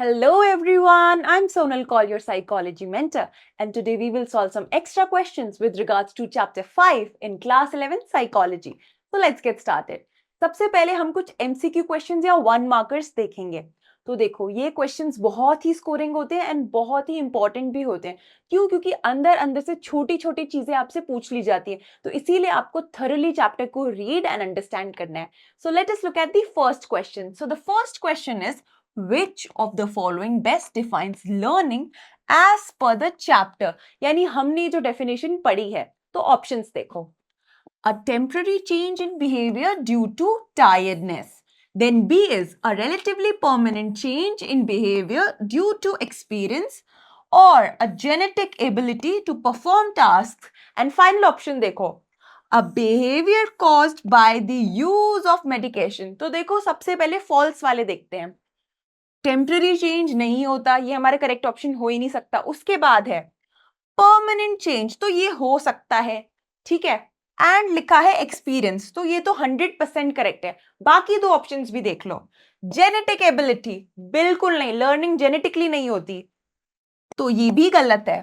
Hello everyone, I'm Sonal Kaul, your psychology mentor, and today we will solve some extra questions with regards to chapter 5 in class 11 psychology. So let's get started. सबसे पहले हम कुछ MCQ questions या 1 markers देखेंगे. तो देखो ये questions बहुत ही स्कोरिंग होते हैं एंड बहुत ही इंपॉर्टेंट भी होते हैं. क्यों? क्योंकि अंदर अंदर से छोटी छोटी चीजें आपसे पूछ ली जाती है, तो इसीलिए आपको थरोली चैप्टर को रीड एंड अंडरस्टैंड करना है. So let us look at the first question. So the first question is which of the following best defines learning as per the chapter. यानी हमने जो definition पढ़ी है, तो options देखो. A temporary change in behavior due to tiredness. Then B is a relatively permanent change in behavior due to experience or a genetic ability to perform tasks. And final option देखो, a behavior caused by the use of medication. तो देखो सबसे पहले false वाले देखते हैं. Temporary change नहीं होता, ये हमारा करेक्ट ऑप्शन हो ही नहीं सकता. उसके बाद है परमानेंट चेंज, तो ये हो सकता है, ठीक है. एंड लिखा है एक्सपीरियंस, तो ये तो 100% करेक्ट है. बाकी दो ऑप्शंस भी देख लो. जेनेटिक एबिलिटी बिल्कुल नहीं, लर्निंग जेनेटिकली नहीं होती, तो ये भी गलत है.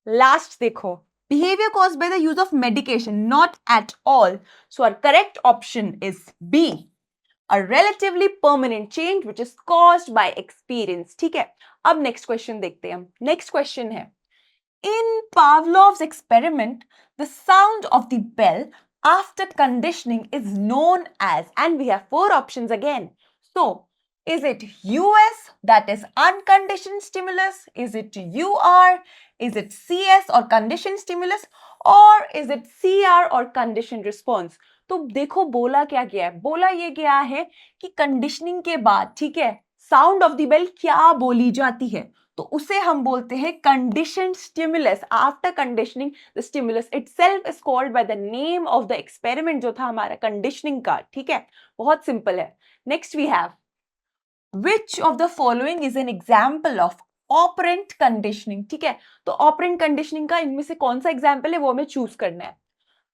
लास्ट देखो, behavior caused by the use of medication, not at all. So our correct option is B, a relatively permanent change which is caused by experience. ठीक है. अब नेक्स्ट क्वेश्चन देखते हैं हम. नेक्स्ट क्वेश्चन है, in Pavlov's experiment the sound of the bell after conditioning is known as, and we have four options again. So is it US, that is unconditioned stimulus? Is it UR? Is it CS or conditioned stimulus? Or is it CR or conditioned response? तो देखो बोला क्या गया है. बोला ये गया है कि कंडीशनिंग के बाद, ठीक है, साउंड ऑफ द बेल क्या बोली जाती है, तो उसे हम बोलते हैं conditioned stimulus. After conditioning the stimulus itself is called by the name of the experiment जो था हमारा कंडीशनिंग का. ठीक है, बहुत सिंपल है. Next we have, which of the following is an example of operant conditioning. ठीक है, तो ऑपरेंट कंडीशनिंग का इनमें से कौन सा एग्जाम्पल है वो हमें चूज करना है.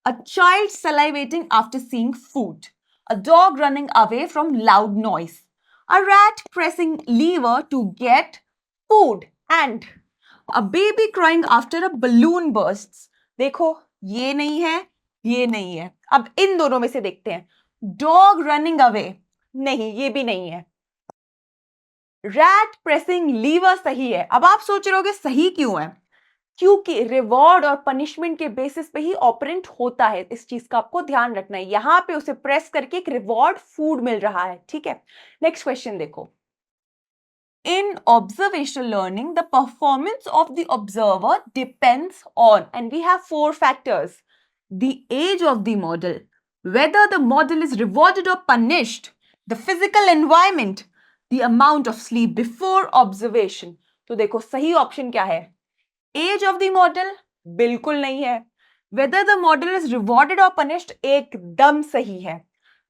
A child salivating after seeing food, a dog running away from loud noise, a rat pressing lever to get food, and a baby crying after a balloon bursts. देखो ये नहीं है, ये नहीं है. अब इन दोनों में से देखते हैं. Dog running away नहीं, ये भी नहीं है. Rat pressing lever सही है. अब आप सोच रहे होगे सही क्यों है? क्योंकि रिवॉर्ड और पनिशमेंट के बेसिस पे ही ऑपरेंट होता है. इस चीज का आपको ध्यान रखना है. यहां पे उसे प्रेस करके एक रिवॉर्ड फूड मिल रहा है. ठीक है, नेक्स्ट क्वेश्चन देखो. In observational learning the performance of the observer depends on, and we have 4 factors. The age of the model, whether the model is rewarded or punished, the physical environment, the amount of sleep before observation. तो देखो सही option क्या है. As of the model बिल्कुल नहीं है. Whether the model is rewarded or punished एकदम सही है.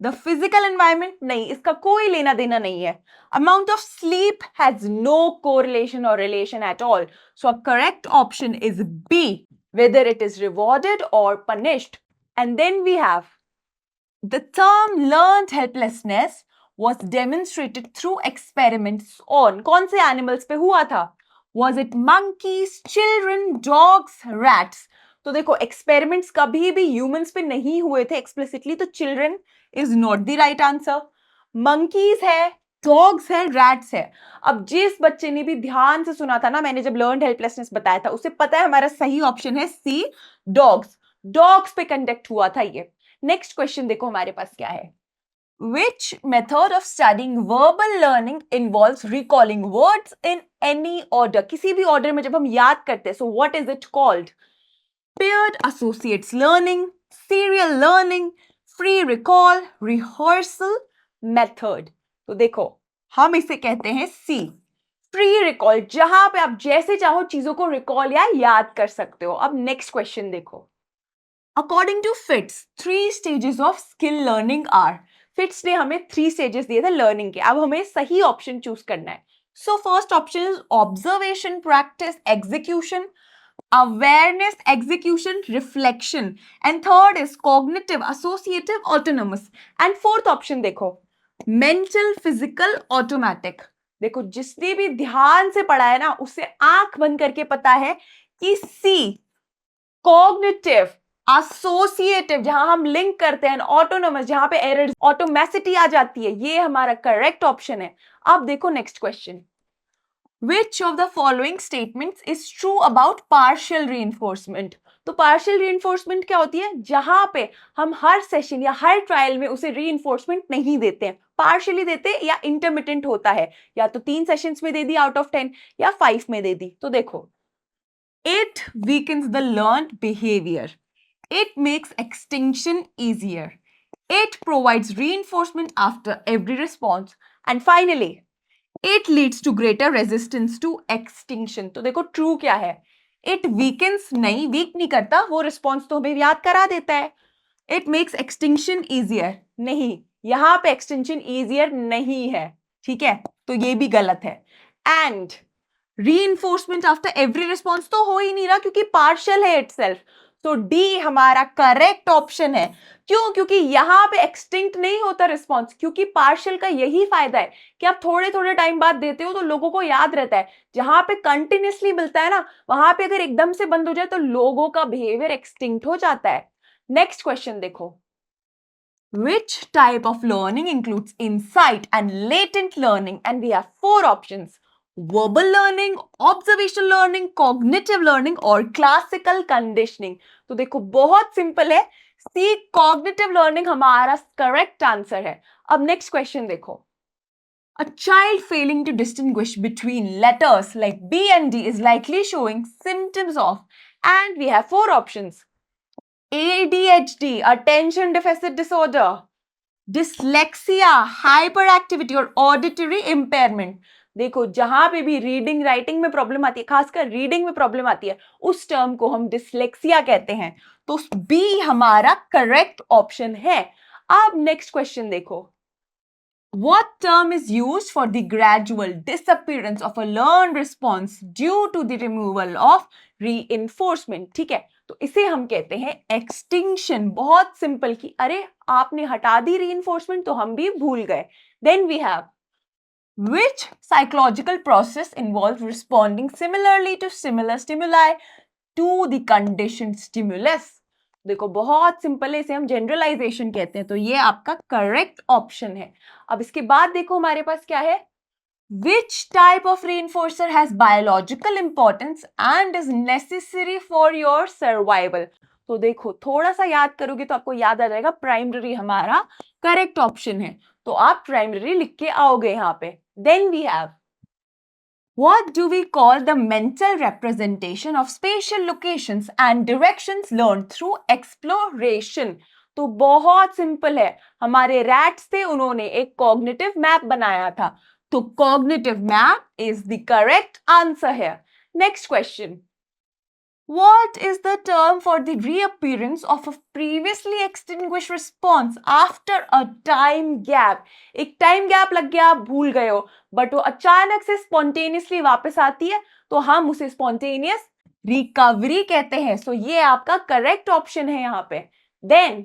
द फिजिकल एनवायरमेंट नहीं, इसका कोई लेना देना नहीं है. Amount of sleep has no correlation or relation at all. So correct option is B, whether it is rewarded or punished. And then we have the term learned helplessness was demonstrated through experiments on, कौन से animals पे हुआ था? Was it monkeys, children, dogs, rats? तो देखो experiments कभी भी humans पे नहीं हुए थे एक्सप्लिसिटली, तो children is not the right answer. Monkeys है, डॉग्स है, रैट्स है. अब जिस बच्चे ने भी ध्यान से सुना था ना, मैंने जब लर्न्ड हेल्पलेसनेस बताया था, उसे पता है हमारा सही ऑप्शन है सी, डॉग्स. डॉग्स पे कंडक्ट हुआ था ये. नेक्स्ट क्वेश्चन देखो हमारे पास क्या है. Which method of studying verbal learning involves recalling words in any order? किसी भी order में जब हम याद करते हैं, so what is it called? Paired associates learning, serial learning, free recall, rehearsal method. तो देखो हम इसे कहते हैं C, free recall, जहां पे आप जैसे चाहो चीजों को recall या याद कर सकते हो. अब next question देखो. According to Fitz, 3 stages of skill learning are. Fits ने हमें 3 स्टेजेस दिए थे लर्निंग के. अब हमें सही ऑप्शन चूज करना है. So first option is observation, practice, execution, awareness, execution, reflection, and third is cognitive, associative, autonomous. And fourth option देखो, मेंटल, फिजिकल, ऑटोमेटिक. देखो जिसने भी ध्यान से पढ़ा है ना उसे आंख बंद करके पता है कि सी कॉग्निटिव एसोसिएटिव, जहां हम लिंक करते हैं, ऑटोनोमस जहां पे एरर ऑटोमेसिटी आ जाती है, ये हमारा करेक्ट ऑप्शन है। अब देखो next question, Which of the following statements is true about partial reinforcement? तो partial reinforcement क्या होती है? जहां पे हम हर सेशन या हर ट्रायल में उसे reinforcement नहीं देते हैं, partially देते हैं या intermittent होता है, या तो 3 सेशंस में दे दी आउट ऑफ 10 या 5 में दे दी। तो देखो, it weakens the learned behavior, it makes extinction easier, it provides reinforcement after every response, and finally it leads to greater resistance to extinction. तो देखो ट्रू क्या है? इट वीकेंस नहीं, वीक नहीं करता, वो रिस्पॉन्स तो हमें याद करा देता है। इट मेक्स एक्सटिंक्शन ईजियर, नहीं, यहां पे एक्सटेंशन ईजियर नहीं है, ठीक है, तो ये भी गलत है। And reinforcement after every response तो हो ही नहीं रहा क्योंकि पार्शियल है इटसेल्फ। तो डी हमारा करेक्ट ऑप्शन है। क्यों? क्योंकि यहां पे एक्सटिंक्ट नहीं होता रिस्पॉन्स, क्योंकि पार्शियल का यही फायदा है कि आप थोड़े थोड़े टाइम बाद देते हो तो लोगों को याद रहता है। जहां पे कंटिन्यूसली मिलता है ना, वहां पे अगर एकदम से बंद हो जाए तो लोगों का बिहेवियर एक्सटिंक्ट हो जाता है। नेक्स्ट क्वेश्चन देखो, which type of learning includes insight and latent learning? And we have 4 options: verbal learning, observational learning, cognitive learning और classical conditioning। तो देखो बहुत सिंपल है, सी कॉग्निटिव लर्निंग हमारा करेक्ट आंसर है। अब नेक्स्ट क्वेश्चन देखो, a child failing to distinguish between letters like B and D is likely showing symptoms of, and we have 4 options: ADHD, attention deficit disorder, dyslexia, hyper activity और auditory impairment. देखो जहां पे भी reading writing में problem आती है, खासकर reading में प्रॉब्लम आती है, उस टर्म को हम डिसलेक्सिया कहते हैं। तो बी हमारा करेक्ट ऑप्शन है। अब नेक्स्ट क्वेश्चन देखो, What term is used for the gradual disappearance of a learned response due to the removal of reinforcement? ठीक है, तो इसे हम कहते हैं एक्सटिंक्शन। बहुत सिंपल कि अरे आपने हटा दी reinforcement तो हम भी भूल गए। Then we have, which psychological process involves responding similarly to similar stimuli to the conditioned stimulus? देखो बहुत सिंपल है, इसे हम जनरलाइजेशन कहते हैं, तो ये आपका करेक्ट ऑप्शन है। अब इसके बाद देखो हमारे पास क्या है, Which type of reinforcer has biological importance and is necessary for your survival? तो देखो थोड़ा सा याद करोगे तो आपको याद आ जाएगा, प्राइमरी हमारा करेक्ट ऑप्शन है, तो आप प्राइमरी लिख के आओगे यहाँ पे। Then we have, what do we call the mental representation of spatial locations and directions learned through exploration? तो बहुत सिंपल है, हमारे रैट्स थे, उन्होंने एक कॉग्निटिव मैप बनाया था, तो cognitive map is the correct answer है। Next question, What is the term for the reappearance of a previously extinguished response after a time gap? एक टाइम गैप लग गया, आप भूल गए हो, बट वो अचानक से स्पॉन्टेनियसली वापस आती है, तो हम उसे स्पॉन्टेनियस रिकवरी कहते हैं। सो ये आपका करेक्ट ऑप्शन है यहाँ पे। Then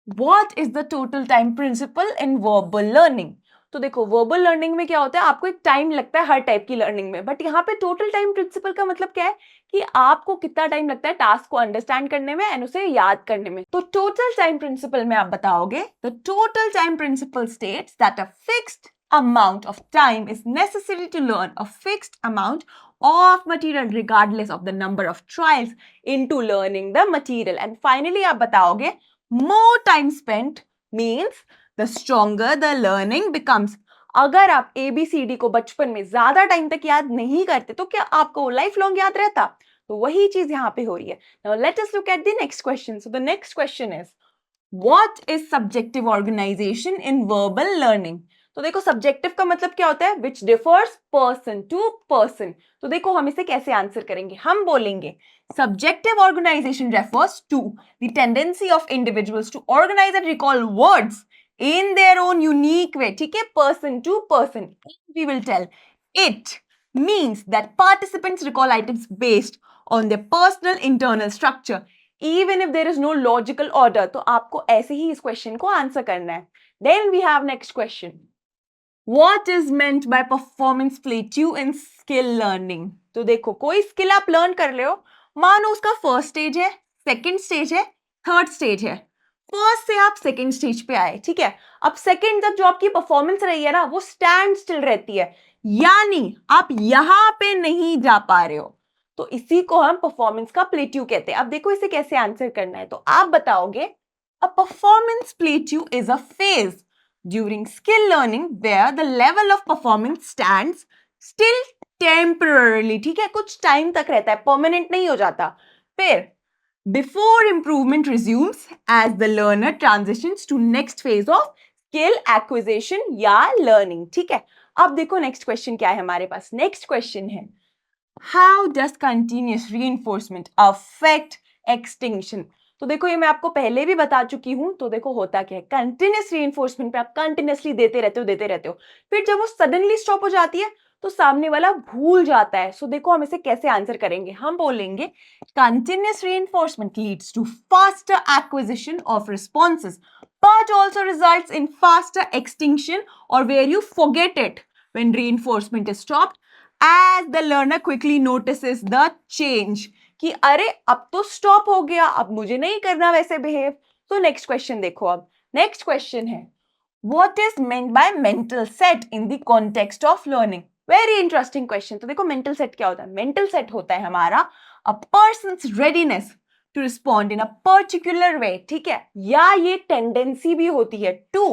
What is the total time principle in verbal learning? तो देखो वर्बल लर्निंग में क्या होता है, आपको एक टाइम लगता है हर टाइप की लर्निंग में, बट यहाँ पे टोटल टाइम प्रिंसिपल का मतलब क्या है कि आपको कितना टाइम लगता है टास्क को अंडरस्टैंड करने में एंड उसे याद करने में। तो टोटल टाइम प्रिंसिपल में आप बताओगे, the total time principal states that a fixed amount of time is necessary to learn a fixed amount of material regardless of the number of trials into learning the material. And finally आप बताओगे, more time spent means the stronger the learning becomes. अगर आप ABCD को बचपन में ज्यादा time तक याद नहीं करते तो क्या आपको लाइफ लॉन्ग याद रहता? तो वही चीज यहाँ पे हो रही है। Now let us look at the next question. So the next question is, what is subjective organization in verbal learning? तो देखो सब्जेक्टिव का मतलब क्या होता है, which differs person to person. तो देखो हम इसे कैसे आंसर करेंगे, हम बोलेंगे subjective organisation refers to the tendency of individuals to organise and recall words in their own unique way, ठीक है, person to person. We will tell it means that participants recall items based on their personal internal structure even if there is no logical order. तो आपको ऐसे ही इस question को answer करना है। Then we have next question. What is meant by performance plateau in skill learning? तो देखो, कोई स्किल आप लर्न कर रहे हो, मानो उसका फर्स्ट स्टेज है, सेकंड स्टेज है, थर्ड स्टेज है। फर्स्ट से आप सेकंड स्टेज पे आए, ठीक है। अब सेकंड तक जो आपकी परफॉर्मेंस रही है ना, वो स्टैंड स्टिल रहती है, यानी आप यहां पे नहीं जा पा रहे हो, तो इसी को हम परफॉर्मेंस का प्लेट्यू कहते हैं। अब देखो इसे कैसे आंसर करना है, तो आप बताओगे a performance plateau is a phase during skill learning where the level of performance stands still temporarily, ठीक है, कुछ टाइम तक रहता है, परमानेंट नहीं हो जाता। फिर before improvement resumes as the learner transitions to next phase of skill acquisition या learning, ठीक है। अब देखो नेक्स्ट क्वेश्चन क्या है हमारे पास। नेक्स्ट क्वेश्चन है how does continuous reinforcement affect extinction? तो देखो ये मैं आपको पहले भी बता चुकी हूं। तो देखो होता क्या है, कंटिन्यूस रीइंफोर्समेंट पे आप कंटिन्यूसली देते रहते हो, फिर जब वो सडनली स्टॉप हो जाती है तो सामने वाला भूल जाता है। सो देखो हम इसे कैसे आंसर करेंगे, हम बोलेंगे continuous reinforcement leads to faster acquisition of responses but also results in faster extinction or where you forget it when reinforcement is stopped as the learner quickly notices the change कि अरे अब तो stop हो गया, अब मुझे नहीं करना वैसे बिहेव। तो नेक्स्ट क्वेश्चन देखो। अब नेक्स्ट क्वेश्चन है what is meant by mental set in the context of learning? Very interesting question. तो देखो मेंटल सेट क्या होता है? मेंटल सेट होता है हमारा a person's readiness to respond in a particular way, ठीक है, या ये टेंडेंसी भी होती है to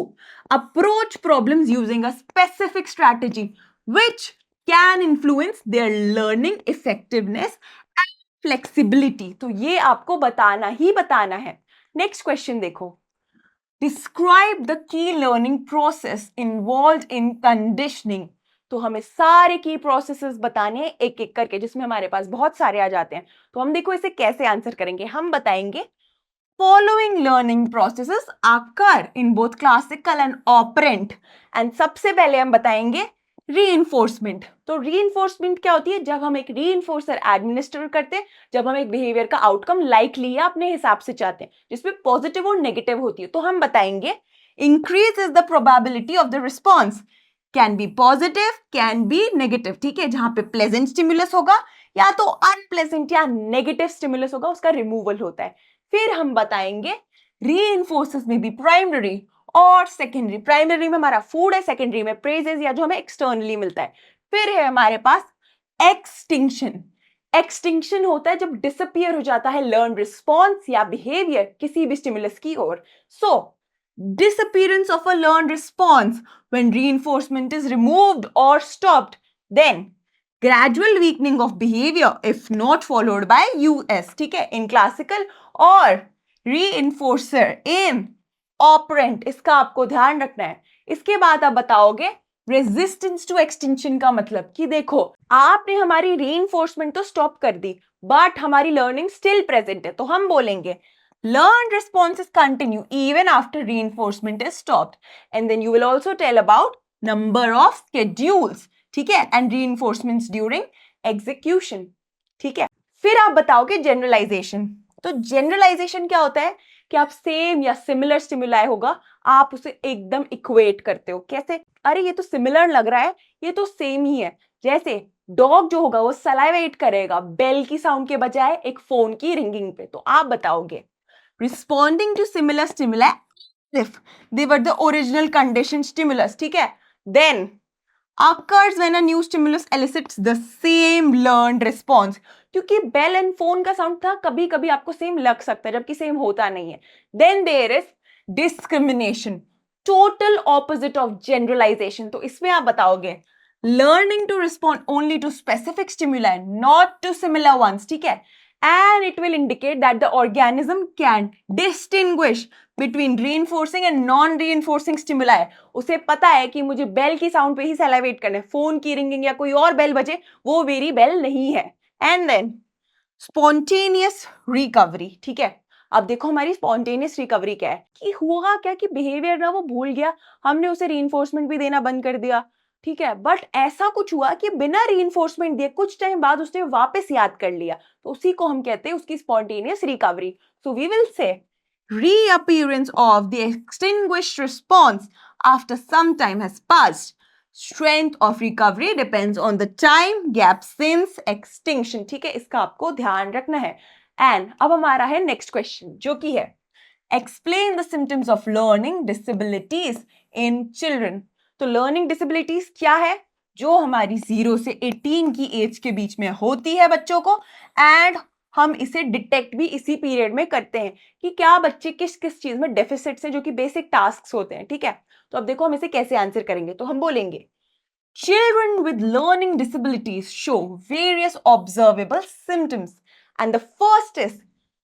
approach problems using a specific strategy which can influence their learning effectiveness, flexibility. तो ये आपको बताना ही बताना है। नेक्स्ट क्वेश्चन देखो, describe the key learning process involved in conditioning. तो हमें सारे की प्रोसेसेस बताने हैं एक एक करके, जिसमें हमारे पास बहुत सारे आ जाते हैं। तो हम देखो इसे कैसे आंसर करेंगे। हम बताएंगे following learning processes occur in both classical and operant. And सबसे पहले हम बताएंगे रीइंफोर्समेंट। तो रीइंफोर्समेंट क्या होती है? जब हम एक रीइंफोर्सर एडमिनिस्टर करते हैं, जब हम एक बिहेवियर का आउटकम लाइकली या अपने हिसाब से चाहते हैं, जिसमें पॉजिटिव और नेगेटिव होती है। तो हम बताएंगे increase is the probability of the response, can be positive, can be negative, ठीक है। जहां पे प्लेजेंट स्टिमुलस होगा या तो अनप्लेजेंट या नेगेटिव स्टिमुलस होगा, उसका रिमूवल होता है। फिर हम बताएंगे रीइंफोर्सेस में भी प्राइमरी और सेकेंडरी। प्राइमरी में हमारा फूड है, सेकेंडरी में प्रेजेस या जो हमें एक्सटर्नली मिलता है। फिर है हमारे पास एक्सटिंक्शन। एक्सटिंक्शन होता है जब डिसअपियर हो जाता है लर्न रिस्पॉन्स या बिहेवियर किसी भी स्टिमुलस की ओर। सो disappearance of a learned response when reinforcement is removed or stopped, then gradual weakening of behavior if not followed by US, ठीक है, in classical और reinforcer in operant, इसका आपको ध्यान रखना है। इसके बाद आप बताओगे रेजिस्टेंस टू एक्सटिंक्शन का मतलब कि देखो आपने हमारी रीइंफोर्समेंट तो स्टॉप कर दी बट हमारी लर्निंग स्टिल प्रेजेंट है, तो हम बोलेंगे learned responses continue even after reinforcement is stopped, and then you will also tell about number of schedules, ठीक है, and reinforcements during execution, ठीक है। फिर आप बताओगे जनरलाइजेशन। तो जनरलाइजेशन क्या होता है कि आप सेम या सिमिलर स्टिमुलाई होगा, आप उसे एकदम इक्वेट करते हो। कैसे? अरे ये तो सिमिलर लग रहा है, ये तो सेम ही है। जैसे डॉग जो होगा वो सलाइवेट करेगा बेल की साउंड के बजाय एक फोन की रिंगिंग पे। तो आप बताओगे responding to similar stimuli if they were the original conditioned stimulus, ठीक है, then occurs when a new stimulus elicits the same learned response। क्योंकि बेल एंड फोन का साउंड था, कभी कभी आपको सेम लग सकता है जबकि सेम होता नहीं है। then there is discrimination, total opposite of generalization। तो इसमें आप बताओगे learning to respond only to specific stimuli not to similar ones, ठीक है, and it will indicate that the organism can distinguish between reinforcing and non-reinforcing stimuli। उसे पता है कि मुझे बेल की साउंड पे ही सैलिवेट करना है, फोन की रिंगिंग या कोई और बेल बजे वो मेरी बेल नहीं है। एंड देन स्पॉन्टेनियस रिकवरी, ठीक है। अब देखो हमारी स्पॉन्टेनियस रिकवरी क्या है कि हुआ क्या कि बिहेवियर ना वो भूल गया, हमने उसे रीइंफोर्समेंट भी देना बंद कर दिया, ठीक है, बट ऐसा कुछ हुआ कि बिना रीइंफोर्समेंट दिए कुछ टाइम बाद उसने वापस याद कर लिया, तो उसी को हम कहते हैं उसकी spontaneous recovery. So we will say reappearance of the extinguished response after some time has passed। Strength of recovery depends on the time gap since extinction. ठीक है, इसका आपको ध्यान रखना है। एंड अब हमारा है नेक्स्ट क्वेश्चन, जो कि है explain the symptoms of learning disabilities in children. तो लर्निंग डिसेबिलिटीज क्या है? जो हमारी 0 से 18 की एज के बीच में होती है बच्चों को, एंड हम इसे डिटेक्ट भी इसी पीरियड में करते हैं कि क्या बच्चे किस किस चीज में डेफिसिट्स हैं, जो कि बेसिक टास्क होते हैं। ठीक है, तो अब देखो हम इसे कैसे आंसर करेंगे। तो हम बोलेंगे children with learning disabilities show various observable symptoms, and the first is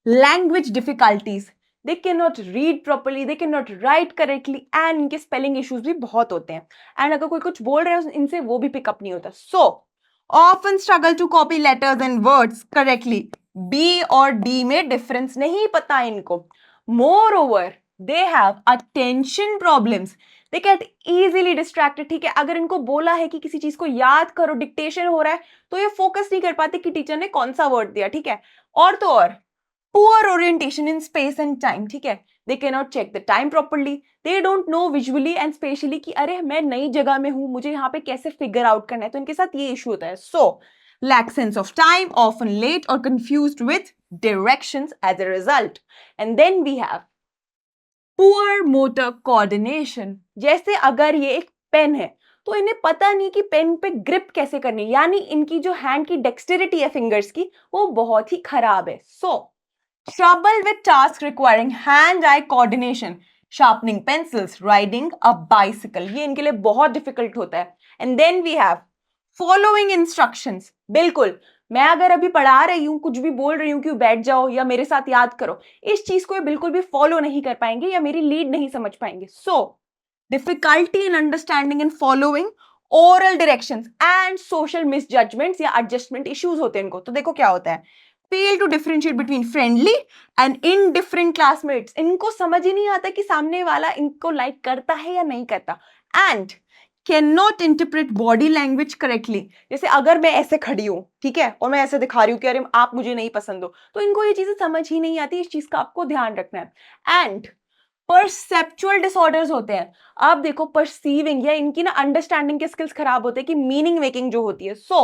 language difficulties. They cannot read properly, they cannot write correctly, and इनके spelling issues भी बहुत होते हैं। and अगर कोई कुछ बोल रहा है इनसे वो भी pick up नहीं होता। so often struggle to copy letters and words correctly. B और D में difference नहीं पता इनको। moreover they have attention problems. They get easily distracted. ठीक है, अगर इनको बोला है कि किसी चीज को याद करो, डिक्टेशन हो रहा है, तो ये फोकस नहीं कर पाते कि टीचर ने कौन सा वर्ड दिया। ठीक है, और तो और poor orientation in space and time. ठीक है, they can not check the time properly, they don't know visually and specially कि अरे मैं नई जगह में हूं, मुझे यहाँ पे कैसे फिगर आउट करना है। तो इनके साथ ये इशू होता है। सो lack sense of time, often late or confused with directions as a result. And then we have poor motor coordination. जैसे अगर ये एक पेन है तो इन्हें पता नहीं कि पेन पे ग्रिप कैसे करनी, यानी इनकी जो हैंड की डेक्सटेरिटी है फिंगर्स की, वो बहुत ही खराब है। So trouble with task requiring hand eye coordination, sharpening pencils, riding a bicycle, ये इनके लिए बहुत डिफिकल्ट होता है। And then we have following instructions. बिल्कुल, मैं अगर अभी पढ़ा रही हूँ, कुछ भी बोल रही हूँ कि बैठ जाओ या मेरे साथ याद करो, इस चीज को बिल्कुल भी फॉलो नहीं कर पाएंगे या मेरी लीड नहीं समझ पाएंगे। So difficulty in understanding and following oral directions and social misjudgments या एडजस्टमेंट इश्यूज होते हैं इनको। तो देखो क्या होता है, fail to differentiate between friendly and indifferent classmates. इनको समझ ही नहीं आता कि सामने वाला इनको लाइक करता है या नहीं करता। And can not interpret body language correctly. जैसे अगर मैं ऐसे खड़ी हूं, ठीक है, और मैं ऐसे दिखा रही हूँ कि अरे आप मुझे नहीं पसंद हो, तो इनको ये चीजें समझ ही नहीं आती। इस चीज का आपको ध्यान रखना है। एंड परसेप्चुअल डिसऑर्डर्स होते हैं। आप देखो परसीविंग या इनकी ना अंडरस्टैंडिंग के स्किल्स खराब होते हैं कि मीनिंग मेकिंग जो होती है। So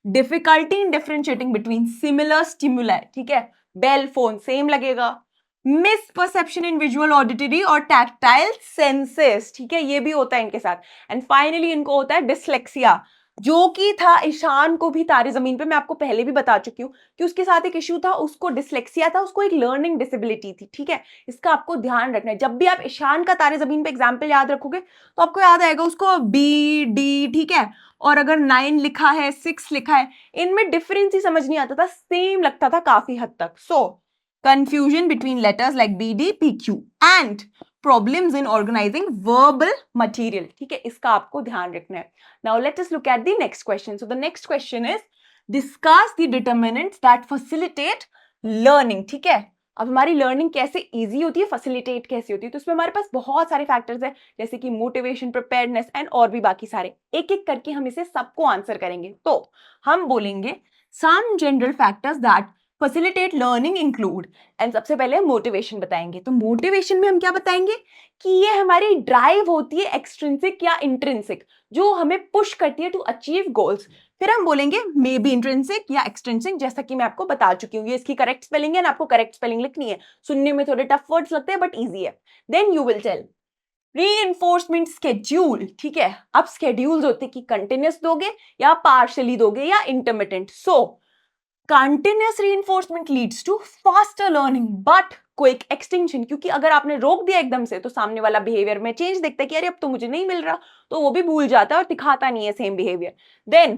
difficulty in differentiating between similar stimuli. ठीक है, बेल फोन सेम लगेगा। Misperception in visual auditory or tactile senses. ठीक है, ये भी होता है इनके साथ। एंड फाइनली इनको होता है डिसलेक्सिया, जो कि था ईशान को भी तारे जमीन पे। मैं आपको पहले भी बता चुकी हूँ कि उसके साथ एक इश्यू था, उसको डिसलेक्सिया था, उसको एक लर्निंग डिसेबिलिटी थी। ठीक है, इसका आपको ध्यान रखना है। जब भी आप ईशान का तारे जमीन पे एग्जाम्पल याद रखोगे तो आपको याद आएगा उसको बी डी। ठीक है, और अगर 9 लिखा है, 6 लिखा है, इनमें डिफरेंस ही समझ नहीं आता था, सेम लगता था काफी हद तक। सो confusion between letters like B, D, P, Q and problems in organizing verbal material. ठीक है, इसका आपको ध्यान रखना है। Now let us look at the next question. So the next question is discuss the determinants that facilitate learning. ठीक है, अब हमारी लर्निंग कैसे इजी होती है, फैसिलिटेट कैसे होती है, तो उसमें हमारे पास बहुत सारे फैक्टर्स हैं, जैसे कि मोटिवेशन, प्रिपेयर्डनेस एंड और भी बाकी सारे। एक एक करके हम इसे सबको आंसर करेंगे। तो हम बोलेंगे some general factors that facilitate learning include, and सबसे पहले मोटिवेशन बताएंगे। तो मोटिवेशन में हम क्या बताएंगे कि ये हमारी ड्राइव होती है एक्सट्रिंसिक या इंट्रिंसिक, जो हमें पुश करती है टू अचीव गोल्स। फिर हम बोलेंगे मे बी इंट्रिंसिक या एक्सट्रिंसिक, जैसा कि मैं आपको बता चुकी हूँ। ये इसकी करेक्ट स्पेलिंग है ना, आपको करेक्ट स्पेलिंग लिखनी है। सुनने में थोड़े टफ वर्ड्स लगते हैं बट इजी है। Then you will tell reinforcement schedule. ठीक है, अब स्केड्यूल्स होते हैं कि कंटिन्यूस दोगे या पार्शियली दोगे या intermittent. So continuous reinforcement leads to faster learning but quick extinction, क्योंकि अगर आपने रोक दिया एकदम से तो सामने वाला बिहेवियर में चेंज देखता है कि अरे अब तो मुझे नहीं मिल रहा, तो वो भी भूल जाता है और दिखाता नहीं है सेम बिहेवियर। देन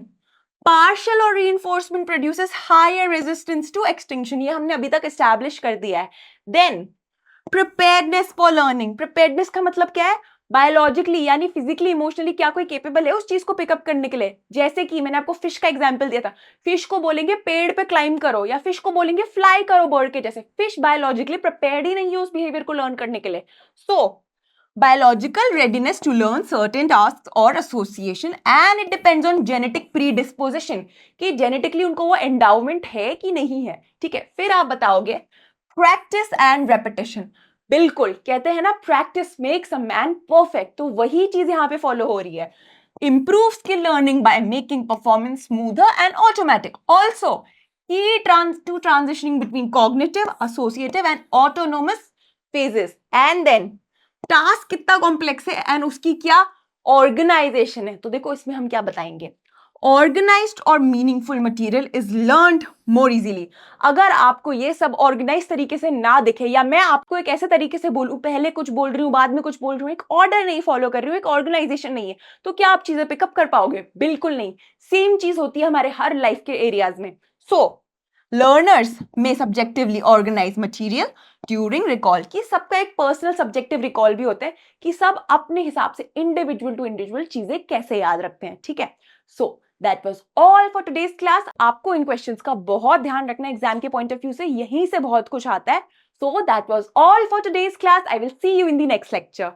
पार्शियल और reinforcement produces higher resistance to extinction, ये हमने अभी तक एस्टैब्लिश कर दिया है। Then preparedness for learning, preparedness का मतलब क्या है, बायोलॉजिकली यानी फिजिकली इमोशनली क्या कोई केपेबल है उस चीज को पिकअप करने के लिए। जैसे कि मैंने आपको फिश का एग्जांपल दिया था, फिश को बोलेंगे पेड़ पे क्लाइंब करो या फिश को बोलेंगे फ्लाई करो बर्ड के जैसे। फिश बायोलॉजिकली प्रिपेयर्ड ही नहीं है उस बिहेवियर को लर्न करने के लिए। सो biological readiness to learn certain tasks or association and it depends on genetic predisposition, कि genetically उनको वो endowment है कि नहीं है। ठीक है, फिर आप बताओगे प्रैक्टिस एंड रेपिटेशन। बिल्कुल, कहते हैं ना practice makes a man perfect, तो वही चीज यहाँ पे फॉलो हो रही है। improve skill learning by making performance smoother and automatic. Also, to transitioning between cognitive, associative and autonomous phases. And then task कितना कॉम्प्लेक्स है एंड उसकी क्या ऑर्गेनाइजेशन है. तो देखो इसमें हम क्या बताएंगे. ऑर्गेनाइज्ड और meaningful material is learned more easily. अगर आपको ये सब ऑर्गेनाइज तरीके से ना दिखे, या मैं आपको एक ऐसे तरीके से बोलूं, पहले कुछ बोल रही हूं बाद में कुछ बोल रही हूं, एक ऑर्डर नहीं फॉलो कर रही हूं, एक ऑर्गेनाइजेशन नहीं है, तो क्या आप चीजें पिकअप कर पाओगे? बिल्कुल नहीं. सेम चीज होती है हमारे हर लाइफ के एरियाज में. सो लर्नर्स में subjectively organise material during recall. की सबका एक पर्सनल सब्जेक्टिव रिकॉल भी होता है कि सब अपने हिसाब से इंडिविजुअल टू इंडिविजुअल चीजें कैसे याद रखते हैं. ठीक है. So that was all for today's class. आपको इन क्वेश्चंस का बहुत ध्यान रखना है एग्जाम के पॉइंट ऑफ व्यू से, यहीं से बहुत कुछ आता है. So that was all for today's class. I will see you in the next lecture.